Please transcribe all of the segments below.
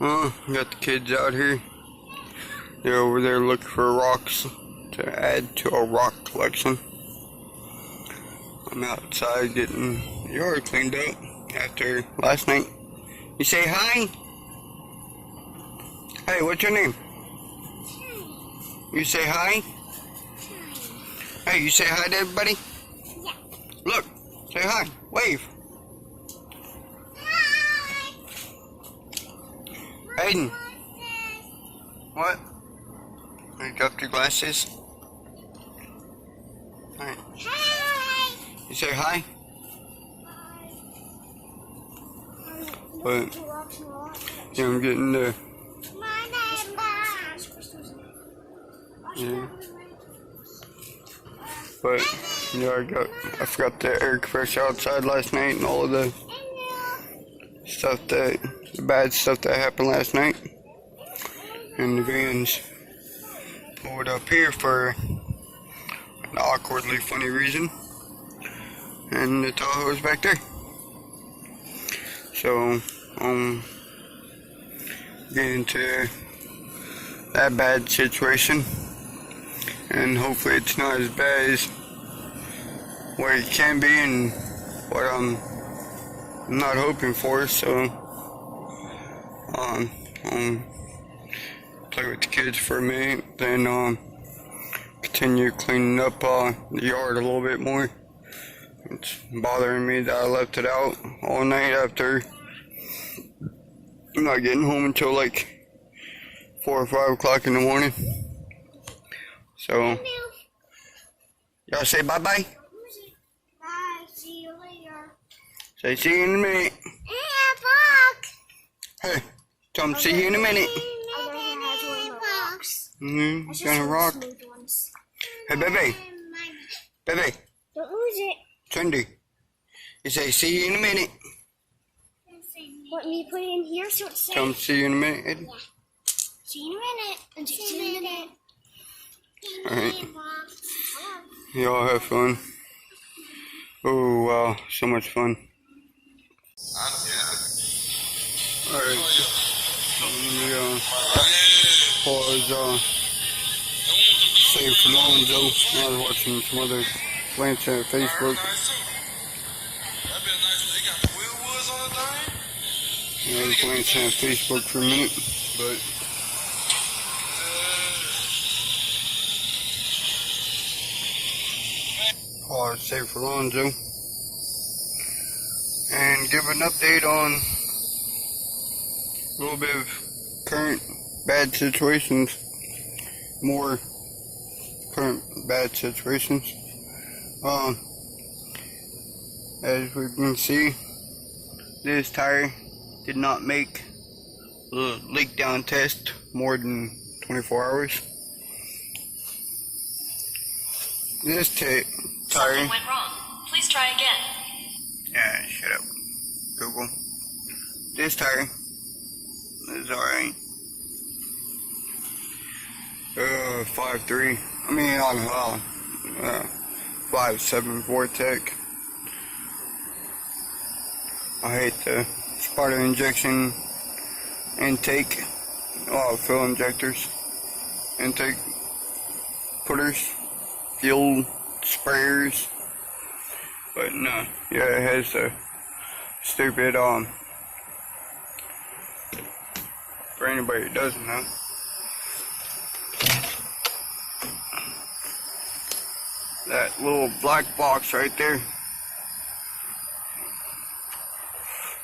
Got the kids out here. They're over there looking for rocks to add to our rock collection. I'm outside getting the yard cleaned up after last night. You say hi? Hey, what's your name? You say hi? Hey, you say hi to everybody? Yeah. Look, say hi. Wave. Hi. Aiden. What? You got your glasses? Alright. Hi. You say hi? But yeah, I'm getting the yeah. But yeah, I forgot the air compressor outside last night and all of the bad stuff that happened last night. And the van's pulled up here for an awkwardly funny reason. And the Tahoe's back there. So, get into that bad situation. And hopefully it's not as bad as what it can be and what I'm not hoping for. So, play with the kids for a minute, then continue cleaning up the yard a little bit more. It's bothering me that I left it out all night after I'm not getting home until like 4 or 5 o'clock in the morning. So, y'all say bye-bye? Bye. See you later. Say see you in a minute. Yeah, fuck. Hey, tell them see you in a minute. Gonna rock. Hey, baby. Baby. Don't lose it. Trendy. You say see you in a minute. Want me to put it in here so it's safe? Tell them see you in a minute, Eddie. Yeah. See you in a minute. And see you in a minute. Alright. Y'all have fun. Oh, wow. So much fun. Alright. Pause, save for Lonzo. I was watching some other plants on Facebook. I was glancing at Facebook for a minute, but pause, save for Lonzo. And give an update on a little bit of current bad situations, more current bad situations. As we can see, this tire did not make the leak down test more than 24 hours. This tire. Something went wrong. Please try again. Yeah, shut up, Google. This tire is alright. 5.3. I mean, on 5.7 Vortec. I hate the Sparta injection intake, fuel injectors, intake putters, fuel sprayers. But no, yeah, it has a stupid, for anybody who doesn't know, that little black box right there,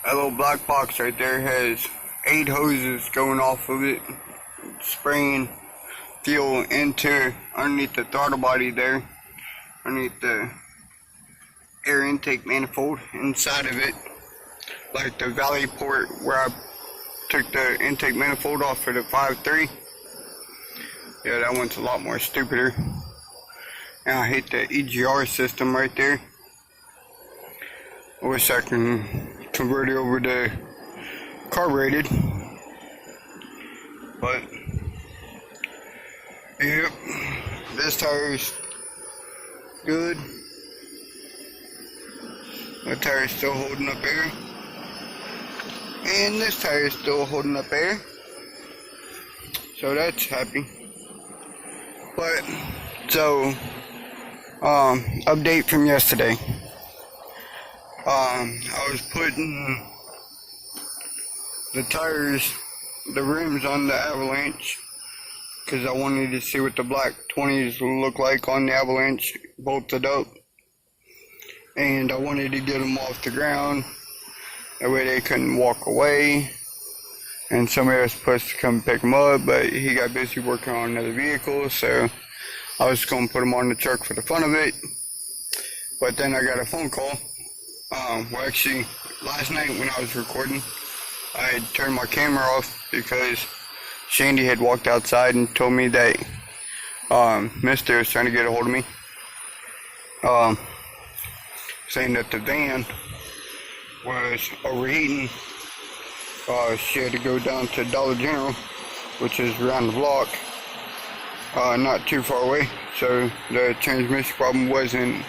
that little black box right there has 8 hoses going off of it, spraying fuel into underneath the throttle body there, underneath the air intake manifold inside of it, like the valley port where I took the intake manifold off for the 5.3. Yeah, that one's a lot more stupider. And I hate the EGR system right there. I wish I can convert it over to carbureted. But yep, this tire's good. My tire's still holding up here. And this tire is still holding up air. So that's happy. But, so, update from yesterday. I was putting the tires, the rims on the Avalanche, because I wanted to see what the black 20s look like on the Avalanche bolted up. And I wanted to get them off the ground. That way they couldn't walk away. And somebody was supposed to come pick them up, but he got busy working on another vehicle, so I was going to put them on the truck for the fun of it. But then I got a phone call. Well, actually, last night when I was recording, I had turned my camera off because Shandy had walked outside and told me that Mister was trying to get a hold of me, saying that the van was overheating. She had to go down to Dollar General, which is around the block, not too far away, so the transmission problem wasn't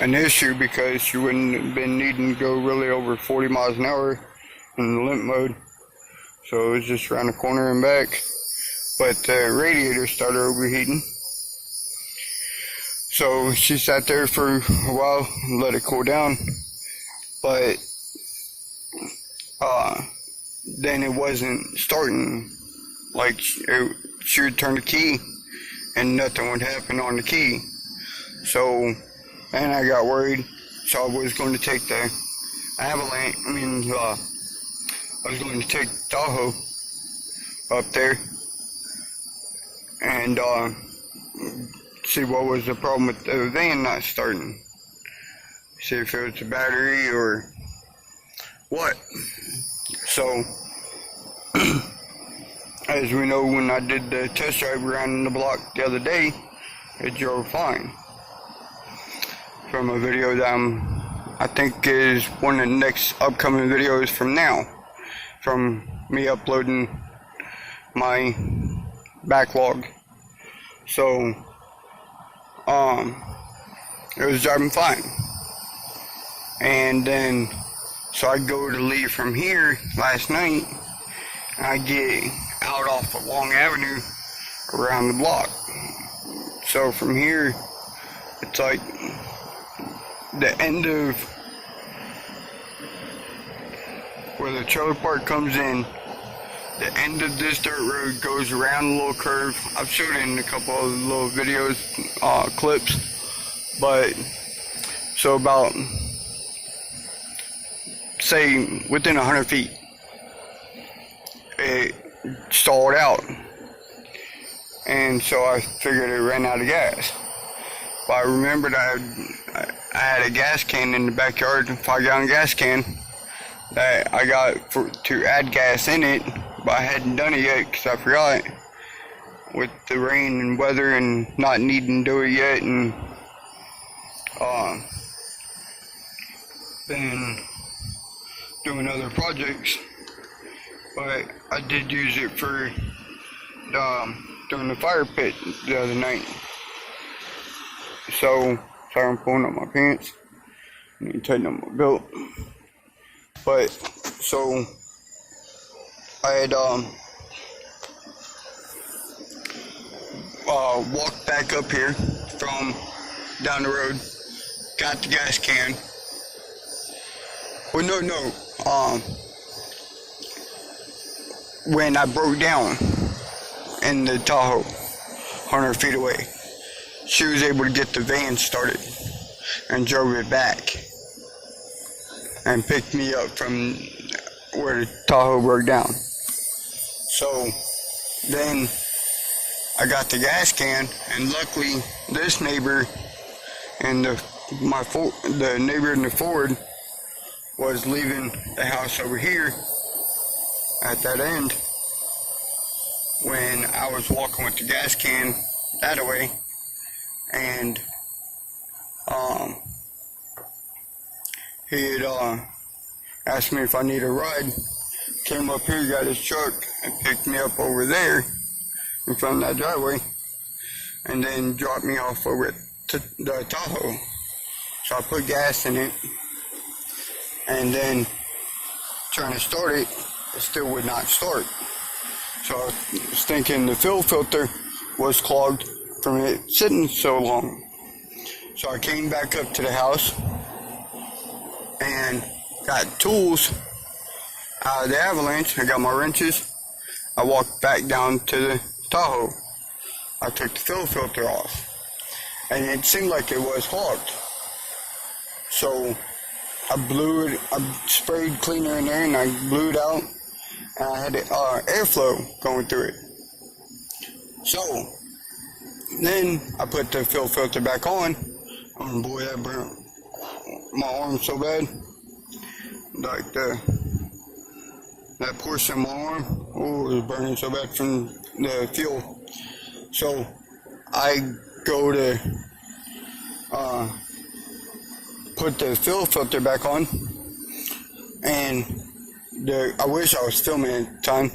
an issue because she wouldn't have been needing to go really over 40 miles an hour in limp mode. So it was just around the corner and back. But the radiator started overheating. So she sat there for a while and let it cool down. But then it wasn't starting. Like she would turn the key and nothing would happen on the key. So, and I got worried. So I was going to take the Avalanche, I was going to take Tahoe up there and see what was the problem with the van not starting. See if it was the battery or what. So, as we know, when I did the test drive around the block the other day, it drove fine. From a video that I think is one of the next upcoming videos from now. From me uploading my backlog. So, it was driving fine. And then, so I go to leave from here last night, and I get out off a long avenue around the block. So from here, it's like the end of where the trailer park comes in. The end of this dirt road goes around a little curve. I've showed it in a couple of little videos, clips, but so about, say, within 100 feet, it stalled out, and so I figured it ran out of gas. But I remembered I had a gas can in the backyard, a 5-gallon gas can, that I got to add gas in it, but I hadn't done it yet because I forgot with the rain and weather and not needing to do it yet, and been doing other projects. But I did use it for doing the fire pit the other night. So, sorry, I'm pulling up my pants. I need to tighten up my belt. But, so, I had walked back up here from down the road, got the gas can. Well, no, when I broke down in the Tahoe, 100 feet away, she was able to get the van started and drove it back and picked me up from where the Tahoe broke down. So then I got the gas can, and luckily this neighbor and the neighbor in the Ford was leaving the house over here at that end when I was walking with the gas can that way, and he had asked me if I need a ride, came up here, got his truck, and picked me up over there in front of that driveway, and then dropped me off over at the Tahoe. So I put gas in it, and then trying to start it, it still would not start. So I was thinking the fuel filter was clogged from it sitting so long. So I came back up to the house and got tools out of the avalanche. I got my wrenches. I walked back down to the Tahoe. I took the fuel filter off, and it seemed like it was clogged. So I blew it, I sprayed cleaner in there, and I blew it out, and I had airflow going through it. So then I put the fuel filter back on, and boy, that burnt my arm so bad. Like that portion of my arm, oh, it was burning so bad from the fuel. So I go to put the fuel filter back on, and I wish I was filming at the time,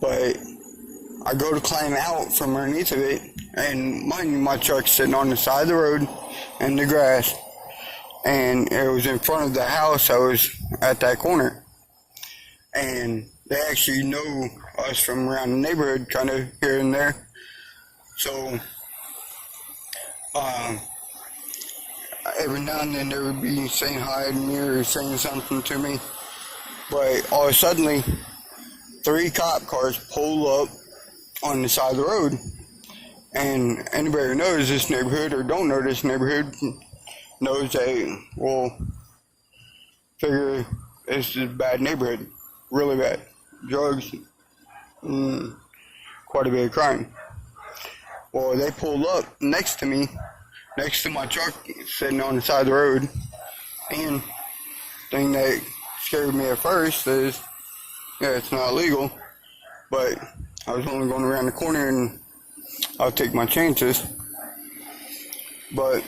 but I go to climb out from underneath of it, and my truck's sitting on the side of the road in the grass, and it was in front of the house. I was at that corner, and they actually know us from around the neighborhood, kind of here and there. So every now and then they would be saying hi to me or saying something to me, but all of a sudden 3 cop cars pull up on the side of the road. And anybody who knows this neighborhood or don't know this neighborhood knows that, well, figure this is a bad neighborhood, really bad. Drugs, quite a bit of crime. Well, they pulled up next to me, next to my truck sitting on the side of the road, and the thing that scared me at first is, yeah, it's not legal, but I was only going around the corner and I'll take my chances. But,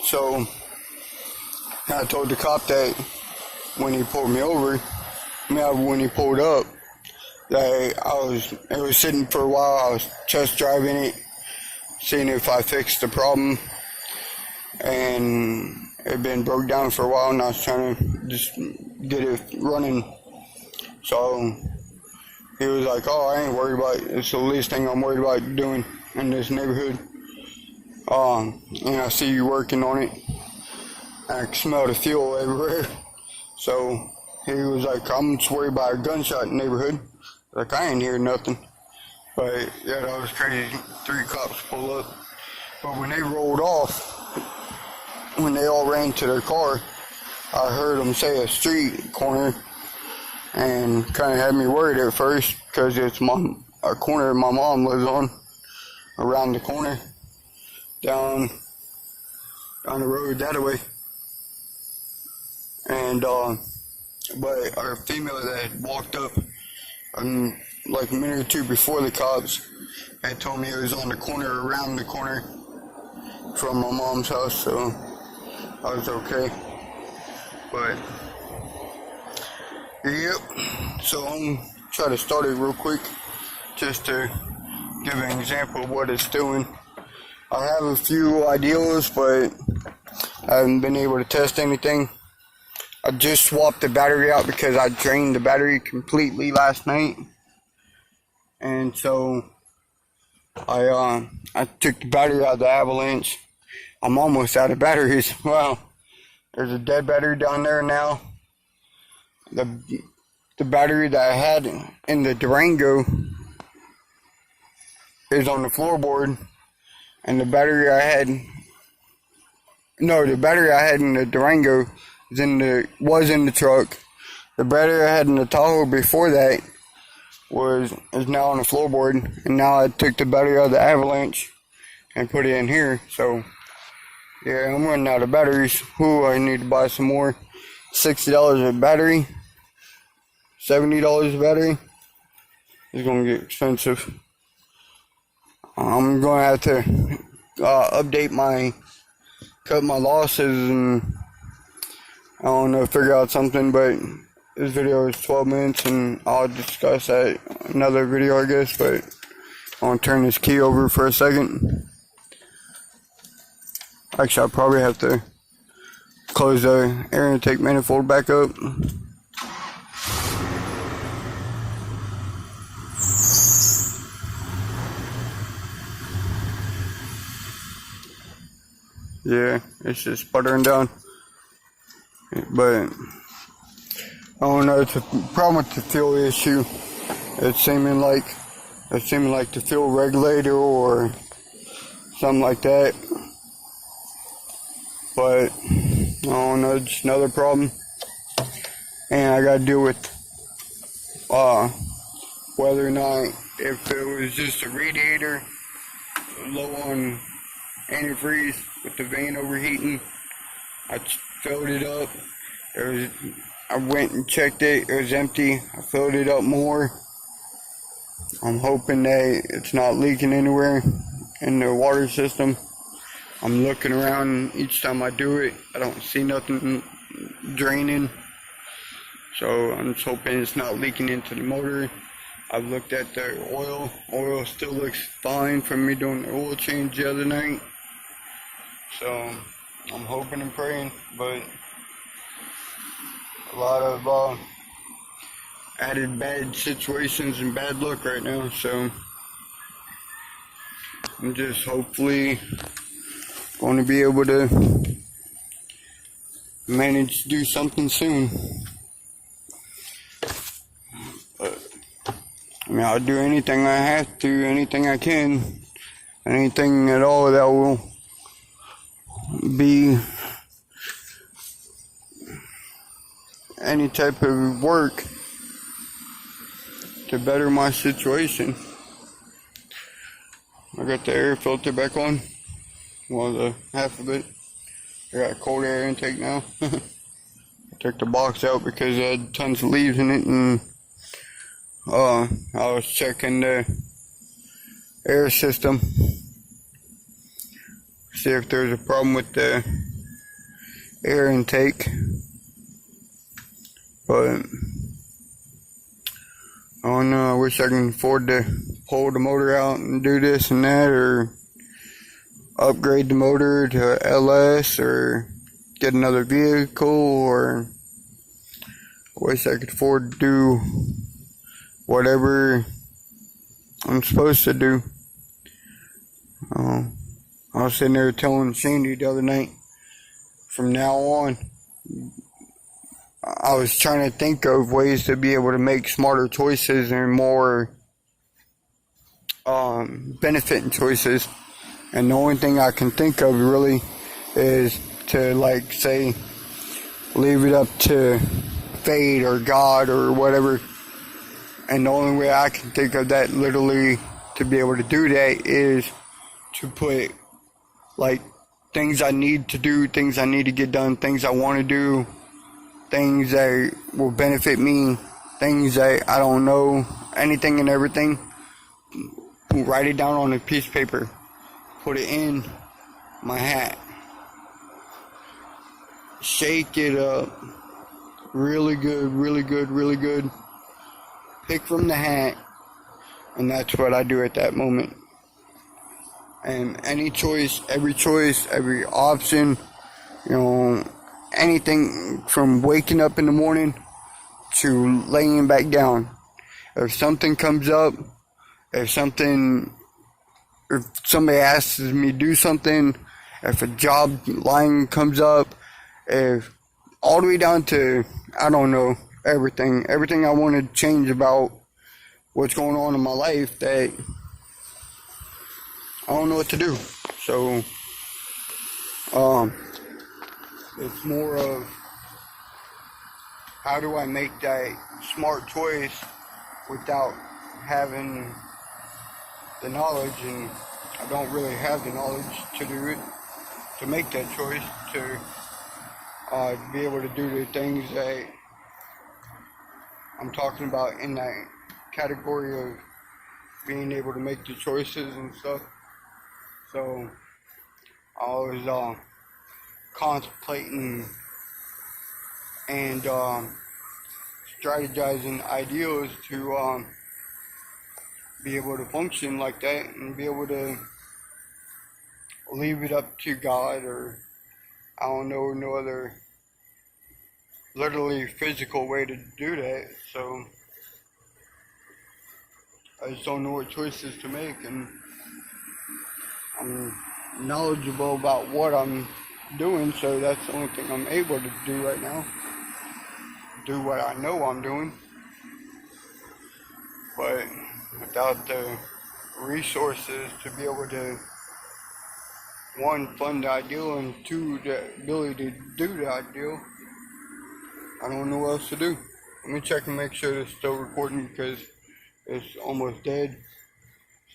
so, I told the cop that when he pulled me over, when he pulled up, that it was sitting for a while. I was test driving it, seeing if I fixed the problem, and it had been broke down for a while, and I was trying to just get it running. So he was like, "Oh, I ain't worried about it. It's the least thing I'm worried about doing in this neighborhood. And I see you working on it. I can smell the fuel everywhere." So he was like, "I'm just worried about a gunshot in the neighborhood." Like, I ain't hear nothing. But yeah, that was crazy. 3 cops pull up. But when they rolled off, when they all ran to their car, I heard them say a street corner, and kind of had me worried at first, because it's a corner my mom lives on, around the corner, down the road that way. And but our female that had walked up like a minute or two before the cops had told me it was on the corner, around the corner from my mom's house, so I was okay. But yep, so I'm trying to start it real quick just to give an example of what it's doing. I have a few ideas, but I haven't been able to test anything. I just swapped the battery out because I drained the battery completely last night, and so I took the battery out of the avalanche. I'm almost out of batteries. Wow, there's a dead battery down there now. The battery that I had in the Durango is on the floorboard, and the battery I had in the Durango was in the truck. The battery I had in the Tahoe before that is now on the floorboard, and now I took the battery out of the avalanche and put it in here. So yeah, I'm running out of batteries. I need to buy some more. $60 a battery, $70 a battery. It's gonna get expensive. I'm gonna have to cut my losses, and I don't know, figure out something. But this video is 12 minutes, and I'll discuss that in another video, I guess. But I want to turn this key over for a second. Actually, I'll probably have to close the air intake manifold back up. Yeah, it's just sputtering down. But I don't know, it's a problem with the fuel issue. It's seeming like the fuel regulator or something like that. But I don't know, it's another problem. And I gotta deal with whether or not, if it was just a radiator low on antifreeze with the van overheating. I filled it up. I went and checked it. It was empty. I filled it up more. I'm hoping that it's not leaking anywhere in the water system. I'm looking around each time I do it. I don't see nothing draining. So I'm just hoping it's not leaking into the motor. I've looked at the oil. Oil still looks fine from me doing the oil change the other night. So I'm hoping and praying, but a lot of added bad situations and bad luck right now. So I'm just hopefully going to be able to manage to do something soon. I mean, I'll do anything I have to, anything I can, anything at all that will be any type of work to better my situation. I got the air filter back on, well, the half of it. I got a cold air intake now. I took the box out because it had tons of leaves in it, and I was checking the air system, see if there's a problem with the air intake. But I don't know, I wish I can afford to pull the motor out and do this and that, or upgrade the motor to LS, or get another vehicle, or I wish I could afford to do whatever I'm supposed to do. I was sitting there telling Shandy the other night, from now on, I was trying to think of ways to be able to make smarter choices and more benefiting choices. And the only thing I can think of really is to, like, say, leave it up to fate or God or whatever. And the only way I can think of that, literally, to be able to do that is to put, like, things I need to do, things I need to get done, things I want to do, things that will benefit me, things that I don't know, anything and everything. Write it down on a piece of paper. Put it in my hat. Shake it up. Really good, really good, really good. Pick from the hat. And that's what I do at that moment. And any choice, every option, you know, anything from waking up in the morning to laying back down. If something comes up, if somebody asks me to do something, if a job line comes up, if all the way down to, I don't know, everything I want to change about what's going on in my life that I don't know what to do. So, it's more of, how do I make that smart choice without having the knowledge, and I don't really have the knowledge to do it, to make that choice, to be able to do the things that I'm talking about in that category of being able to make the choices and stuff. So I was contemplating and strategizing ideas to be able to function like that and be able to leave it up to God, or I don't know, no other literally physical way to do that. So I just don't know what choices to make, and I'm knowledgeable about what I'm doing, so that's the only thing I'm able to do right now. Do what I know I'm doing. But without the resources to be able to, one, fund the ideal, and two, the ability to do the ideal, I don't know what else to do. Let me check and make sure it's still recording because it's almost dead.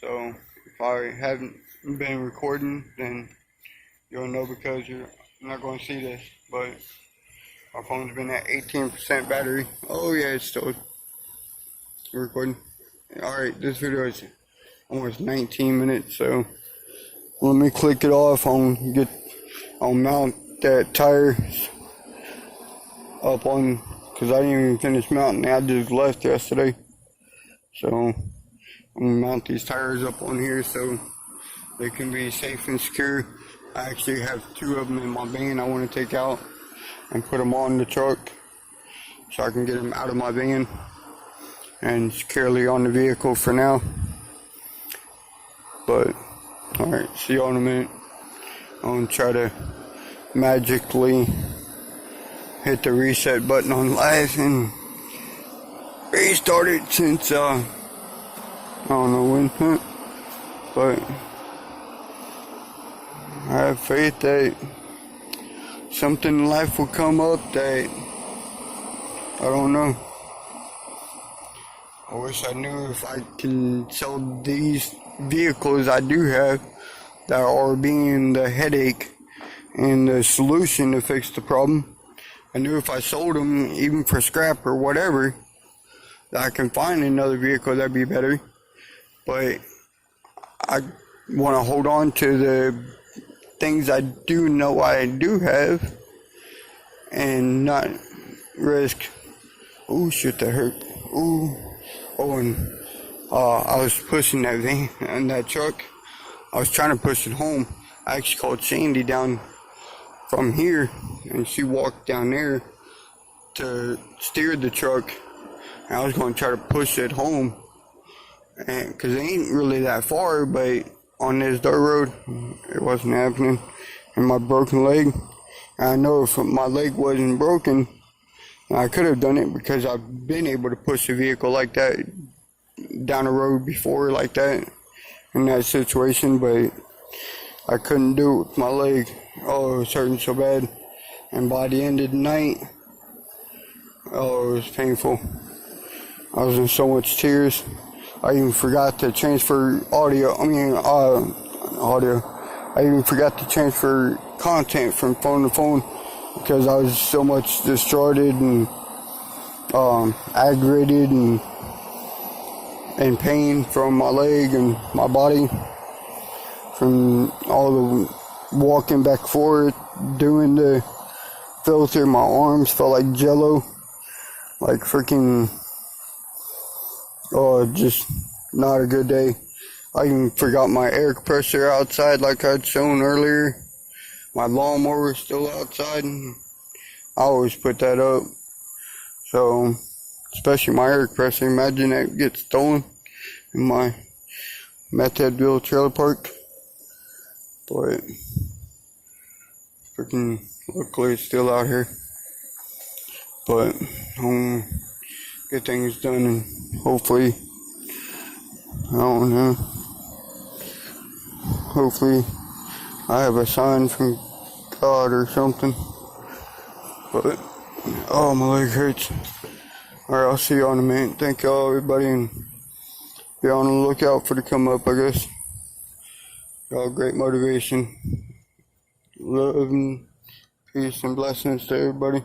So if I haven't been recording, then you'll know because you're not going to see this. But my phone's been at 18% battery. Oh yeah, it's still recording. Alright, this video is almost 19 minutes, so let me click it off. I'll mount that tire up on, because I didn't even finish mounting it. I just left yesterday. So I'm gonna mount these tires up on here so they can be safe and secure. I actually have 2 of them in my van I want to take out and put them on the truck so I can get them out of my van and securely on the vehicle for now. But alright, see y'all in a minute. I'm gonna try to magically hit the reset button on live and restart it since I don't know when, but I have faith that something in life will come up that I don't know. I wish I knew if I can sell these vehicles I do have that are being the headache and the solution to fix the problem. I knew if I sold them, even for scrap or whatever, that I can find another vehicle that'd be better. But I want to hold on to the things I do know I do have and not risk. Oh shit, that hurt. Ooh. Oh, and I was pushing that van and that truck. I was trying to push it home. I actually called Sandy down from here, and she walked down there to steer the truck. And I was going to try to push it home, and because it ain't really that far, but on this dirt road, it wasn't happening. And my broken leg, and I know if my leg wasn't broken, I could have done it because I've been able to push a vehicle like that down the road before like that in that situation, but I couldn't do it with my leg. Oh, it was hurting so bad. And by the end of the night, oh, it was painful. I was in so much tears. I even forgot to transfer audio. I even forgot to transfer content from phone to phone because I was so much destroyed and aggravated and in pain from my leg and my body from all the walking back and forth, doing the filter. My arms felt like jello, like freaking, oh, just not a good day. I even forgot my air compressor outside like I'd shown earlier. My lawnmower is still outside. I always put that up. So, especially my air compressor, imagine that gets stolen in my Methodville trailer park. But, freaking, luckily it's still out here. But, get things done and hopefully, I don't know, hopefully I have a sign from God or something. But, oh, my leg hurts. Alright, I'll see y'all in a minute. Thank y'all, everybody, and be on the lookout for the come up, I guess. Y'all great motivation. Love and peace and blessings to everybody.